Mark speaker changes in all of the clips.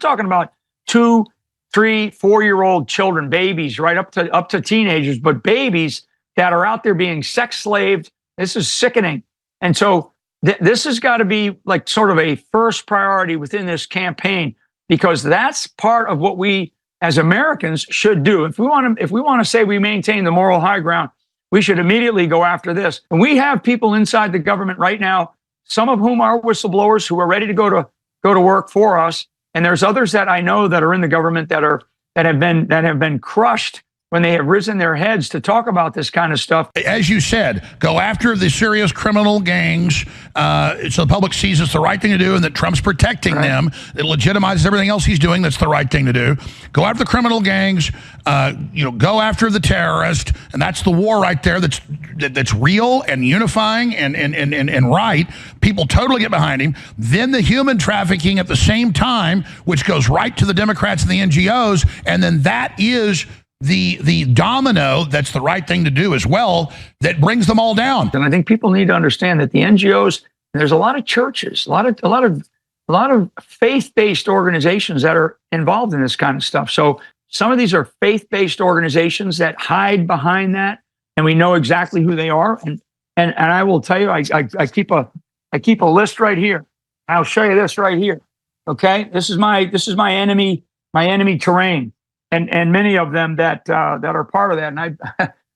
Speaker 1: talking about 2, 3, 4-year-old children, babies, right up to teenagers, but babies that are out there being sex slaved. This is sickening. And so this has got to be like sort of a first priority within this campaign, because that's part of what we as Americans should do. If we want to say we maintain the moral high ground, we should immediately go after this. And we have people inside the government right now, some of whom are whistleblowers who are ready to go to work for us. And there's others that I know that are in the government that have been crushed when they have risen their heads to talk about this kind of stuff.
Speaker 2: As you said, go after the serious criminal gangs so the public sees it's the right thing to do and that Trump's protecting them. It legitimizes everything else he's doing. That's the right thing to do. Go after the criminal gangs, go after the terrorist, and that's the war right there that's real and unifying and right. People totally get behind him. Then the human trafficking at the same time, which goes right to the Democrats and the NGOs, and then that is the domino that's the right thing to do as well, that brings them all down.
Speaker 1: And I think people need to understand that the NGOs, there's a lot of churches, a lot of faith-based organizations that are involved in this kind of stuff. So some of these are faith-based organizations that hide behind that, and we know exactly who they are. And I will tell you, I keep a list right here. I'll show you this right here. Okay, this is my enemy terrain. And many of them that are part of that. And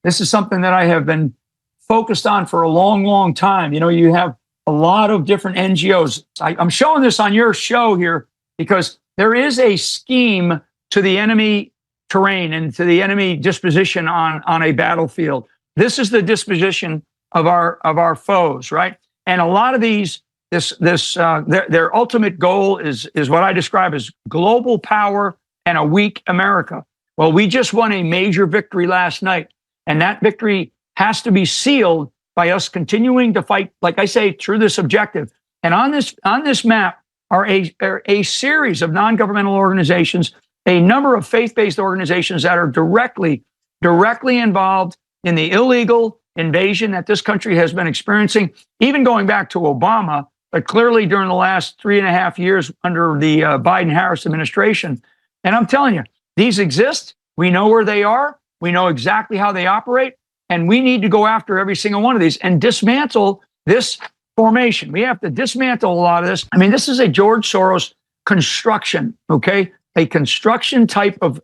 Speaker 1: this is something that I have been focused on for a long, long time. You know, you have a lot of different NGOs. I'm showing this on your show here because there is a scheme to the enemy terrain and to the enemy disposition on a battlefield. This is the disposition of our foes, right? And a lot of these, their ultimate goal is what I describe as global power and a weak America. Well, we just won a major victory last night, and that victory has to be sealed by us continuing to fight, like I say, through this objective. And on this map are a series of non-governmental organizations, a number of faith-based organizations that are directly involved in the illegal invasion that this country has been experiencing, even going back to Obama, but clearly during the last 3.5 years under the Biden-Harris administration. And I'm telling you, these exist. We know where they are. We know exactly how they operate. And we need to go after every single one of these and dismantle this formation. We have to dismantle a lot of this. I mean, this is a George Soros construction, okay? A construction type of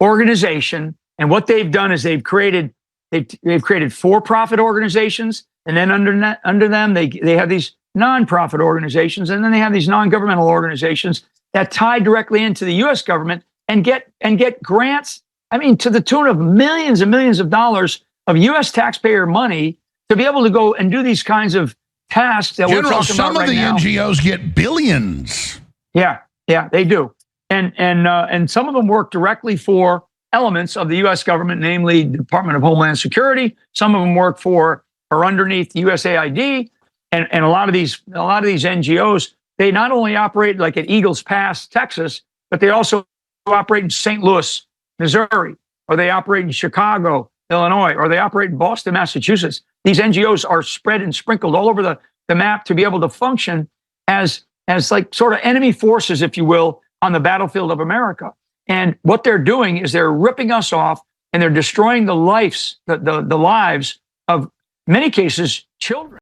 Speaker 1: organization. And what they've done is they've created for-profit organizations, and then under them they have these nonprofit organizations, and then they have these non-governmental organizations that tie directly into the U.S. government and get grants. I mean, to the tune of millions and millions of dollars of U.S. taxpayer money to be able to go and do these kinds of tasks that we're talking about right now.
Speaker 2: Some of the NGOs get billions.
Speaker 1: Yeah, they do, and some of them work directly for elements of the U.S. government, namely the Department of Homeland Security. Some of them work for or underneath USAID. And a lot of these NGOs, they not only operate like at Eagles Pass, Texas, but they also operate in St. Louis, Missouri, or they operate in Chicago, Illinois, or they operate in Boston, Massachusetts. These NGOs are spread and sprinkled all over the map to be able to function as like sort of enemy forces, if you will, on the battlefield of America. And what they're doing is they're ripping us off, and they're destroying the lives of, in many cases, children.